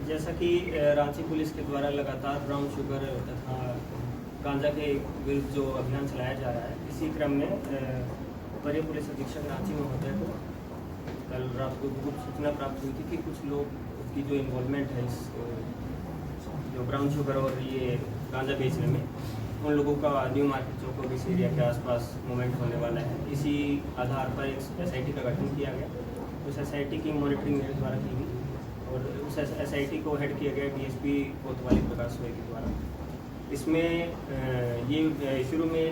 जैसा कि रांची पुलिस के द्वारा लगातार ब्राउन शुगर तथा गांजा के विरुद्ध जो अभियान चलाया जा रहा है, इसी क्रम में वरीय पुलिस अधीक्षक रांची महोदय को कल रात को गुप्त सूचना प्राप्त हुई थी कि कुछ लोग की जो इन्वॉल्वमेंट है इस जो ब्राउन शुगर और ये गांजा बेचने में, उन लोगों का न्यू मार्केट चौक और इस एरिया के आसपास मूवमेंट होने वाला है। इसी आधार पर एक SIT का गठन किया गया। उस SIT की मॉनिटरिंग मेरे द्वारा की गई और उस SIT को हेड किया गया DSP कोतवाली प्रकाश सोई के द्वारा। इसमें ये शुरू में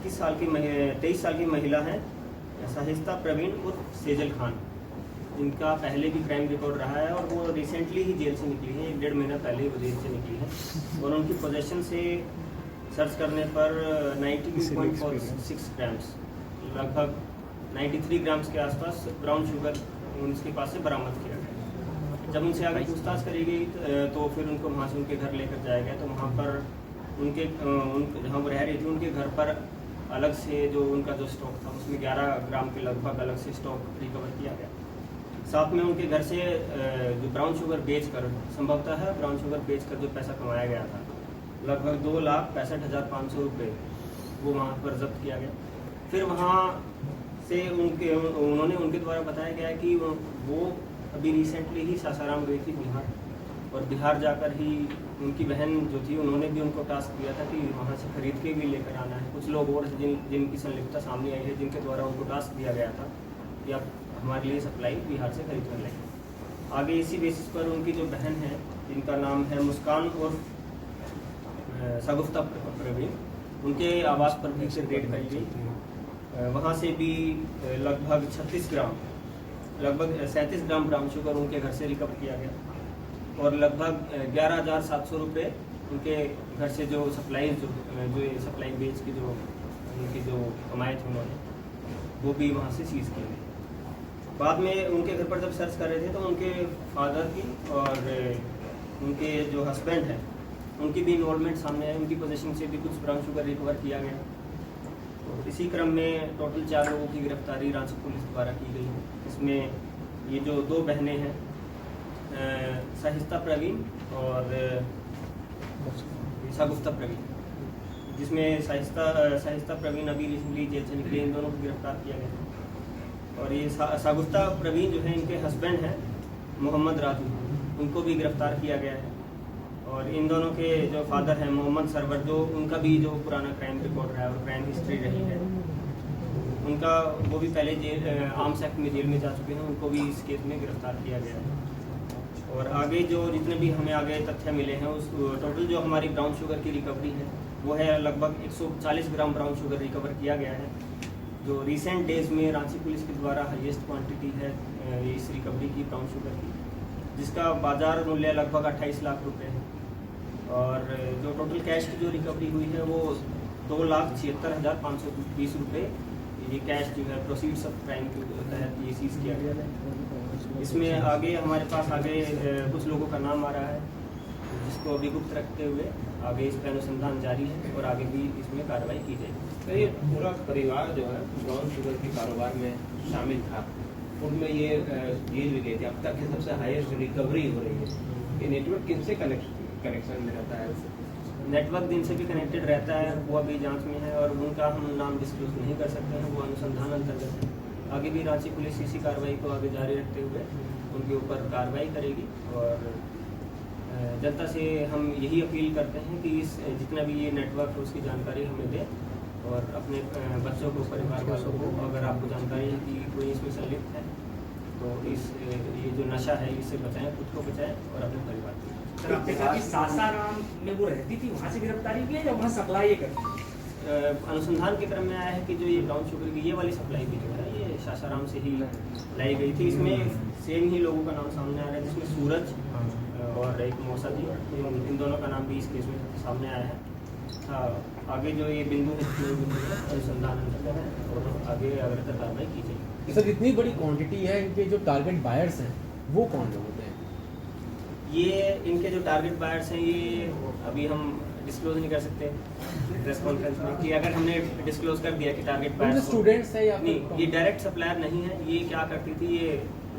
23 साल की महिला है साहिस्ता प्रवीण उर्फ सेजल खान, इनका पहले भी क्राइम रिकॉर्ड रहा है और वो रिसेंटली ही जेल से निकली है, 1.5 महीना पहले ही वो जेल से निकली है। और उनकी पोजेशन से सर्च करने पर 92.46 ग्राम्स, लगभग 93 ग्राम्स के आसपास ब्राउन शुगर उनके पास से बरामद किया गया। जब उनसे आगे पूछताछ करी गई तो फिर उनको वहाँ से उनके घर लेकर जाया गया। तो वहाँ पर उनके जहाँ वो रह रही थी उनके घर पर अलग से जो उनका जो स्टॉक था उसमें 11 ग्राम के लगभग अलग से स्टॉक रिकवर किया गया। साथ में उनके घर से जो ब्राउन शुगर बेचकर, संभवतः है ब्राउन शुगर बेचकर जो पैसा कमाया गया था, लगभग 2,65,500 रुपये वो वहाँ पर जब्त किया गया। फिर वहाँ से उन्होंने उनके द्वारा बताया गया कि वो अभी रिसेंटली ही सासाराम गई थी बिहार, और बिहार जाकर ही उनकी बहन जो थी उन्होंने भी उनको टास्क दिया था कि वहाँ से खरीद के भी लेकर आना है। कुछ लोग और जिनकी संलिप्तता सामने आई है, जिनके द्वारा उनको टास्क दिया गया था कि आप हमारे लिए सप्लाई बिहार से खरीद कर लेंगे। आगे इसी बेसिस पर उनकी जो बहन है, जिनका नाम है मुस्कान और सगुफ्ता प्रवीण, उनके आवास पर भी से रेड करी गई। वहाँ से भी लगभग 36 ग्राम, लगभग 37 ग्राम ब्राउन शुगर उनके घर से रिकवर किया गया और लगभग 11,700 रुपये उनके घर से जो सप्लाई बेच के जो उनकी जो कमाए थे उन्होंने, वो भी वहाँ से सीज किए गए। बाद में उनके घर पर जब सर्च कर रहे थे तो उनके फादर की और उनके जो हस्बैंड हैं उनकी भी इन्वॉल्वमेंट सामने आई। उनकी पोजीशन से भी कुछ ब्राउन शुगर रिकवर किया गया। तो इसी क्रम में टोटल 4 लोगों की गिरफ्तारी रांची पुलिस द्वारा की गई है। इसमें ये जो 2 बहनें हैं, साहिस्ता प्रवीण और सगुफ्ता प्रवीण, जिसमें साहिस्ता प्रवीण अभी रिसेंटली जेल से निकले, इन दोनों को गिरफ्तार किया गया। और ये सगुफ्ता प्रवीण जो है इनके हस्बैंड हैं मोहम्मद राजू, उनको भी गिरफ्तार किया गया है। और इन दोनों के जो फादर हैं मोहम्मद सरवर, जो उनका भी जो पुराना क्राइम रिकॉर्ड रहा है और क्राइम हिस्ट्री रही है उनका, वो भी पहले जेल आर्म्स एक्ट में जेल में जा चुके हैं, उनको भी इस केस में गिरफ्तार किया गया है। और आगे जो जितने भी हमें आगे तथ्य मिले हैं, उस टोटल जो हमारी ब्राउन शुगर की रिकवरी है वो है लगभग 140 ग्राम ब्राउन शुगर रिकवर किया गया है, जो रिसेंट डेज में रांची पुलिस के द्वारा हाईएस्ट क्वांटिटी है इस रिकवरी की ब्राउन शुगर की, जिसका बाजार मूल्य लगभग 28 लाख रुपए है। और जो टोटल कैश की जो रिकवरी हुई है वो 2,76,520 रुपये, ये कैश जो है प्रोसीड्स ऑफ क्राइम के तहत ये सीज किया गया है। इसमें आगे हमारे पास कुछ लोगों का नाम आ रहा है, जिसको अभी गुप्त रखते हुए आगे इस पर अनुसंधान जारी है और आगे भी इसमें कार्रवाई की जाएगी। तो ये पूरा परिवार जो है ब्राउन शुगर के कारोबार में शामिल था, उनमें ये जेल भी गए थे। अब तक की सबसे हाईएस्ट रिकवरी हो रही है। ये नेटवर्क किनसे कनेक्शन में रहता है? नेटवर्क जिनसे भी कनेक्टेड रहता है वो अभी जांच में है और उनका हम नाम डिस्क्लोज नहीं कर सकते हैं, वो अनुसंधान अंतर्गत है। आगे भी रांची पुलिस इसी कार्रवाई को आगे जारी रखते हुए उनके ऊपर कार्रवाई करेगी। और जनता से हम यही अपील करते हैं कि इस जितना भी ये नेटवर्क है उसकी जानकारी हमें दें और अपने बच्चों को, परिवार वालों को, अगर आपको जानकारी है कि कोई इसमें संलिप्त है तो ये जो नशा है इससे बचाएं, खुद को बचाएं और अपने परिवार को। सर, आपने कहा कि सासाराम में वो रहती थी, वहाँ से गिरफ्तारी की है या वहाँ सप्लाई करती? अनुसंधान के क्रम में आया है कि जो ये ब्राउन शुगर की ये वाली सप्लाई भी जो है ये सासाराम से ही लाई गई थी। इसमें सेम ही लोगों का नाम सामने आ रहा है, जिसमें सूरज और एक मौसा जी, इन दोनों का नाम भी इस केस में सामने आया है। आगे जो ये बिंदु है अनुसंधान अंतर्गत है और आगे अग्रतर कार्रवाई की जाएगी। सर, इतनी बड़ी क्वांटिटी है, इनके जो टारगेट बायर्स हैं वो कौन लोग होते हैं? ये इनके जो टारगेट बायर्स हैं ये अभी हम डिस्क्लोज नहीं कर सकते प्रेस कॉन्फ्रेंस में, कि अगर हमने डिस्क्लोज कर दिया कि टारगेट बायर्स स्टूडेंट्स है या नहीं, ये डायरेक्ट सप्लायर नहीं है। ये क्या करती थी, ये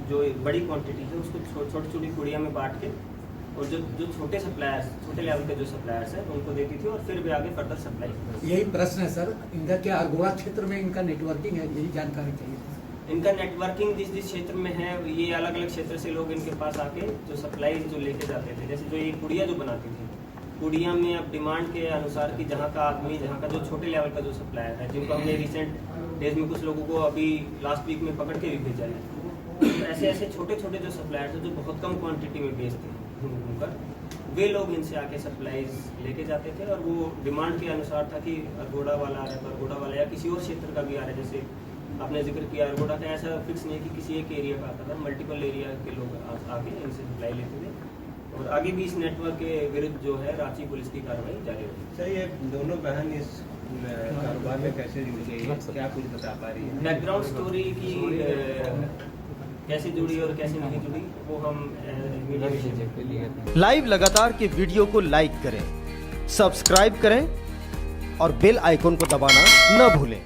जो बड़ी क्वांटिटी है उसको छोटी छोटी पुड़िया में बांट के और जो छोटे सप्लायर्स, छोटे लेवल के जो सप्लायर्स हैं उनको देती थी और फिर भी आगे फर्दर सप्लाई। यही प्रश्न है सर, इनका क्या अरगोड़ा क्षेत्र में इनका नेटवर्किंग है, यही जानकारी चाहिए। इनका नेटवर्किंग जिस क्षेत्र में है, ये अलग अलग क्षेत्र से लोग इनके पास आके जो सप्लाई जो लेके जाते थे, जैसे जो ये पुड़िया जो बनाती थी, पुड़िया में अब डिमांड के अनुसार कि जहाँ का आदमी, जहाँ का जो छोटे लेवल का जो सप्लायर है, जिनको हमने रिसेंट डेज में कुछ लोगों को अभी लास्ट वीक में पकड़ के भी भेजा है, तो ऐसे ऐसे छोटे छोटे जो सप्लायर्स हैं जो बहुत कम क्वांटिटी में बेचते हैं घूमकर, वे लोग इनसे आके सप्लाईज लेके जाते थे और वो डिमांड के अनुसार था कि अरगोड़ा वाला आ रहा है तो अरगोड़ा वाला, या किसी और क्षेत्र का भी आ रहा है। जैसे आपने जिक्र किया अरगोड़ा का, ऐसा फिक्स नहीं कि किसी एक एरिया का आता था, मल्टीपल एरिया के लोग आके इनसे सप्लाई लेते थे। और आगे भी इस नेटवर्क के विरुद्ध जो है रांची पुलिस की कार्रवाई जारी रहेगी। सर, ये दोनों बहन इस कारोबार में कैसे जुड़ गई है, क्या कुछ बता पा रही है? बैकग्राउंड स्टोरी की कैसे जुड़ी और कैसे नहीं जुड़ी वो हम मीडिया लाइव लगातार के वीडियो को लाइक करें, सब्सक्राइब करें और बेल आइकन को दबाना न भूलें।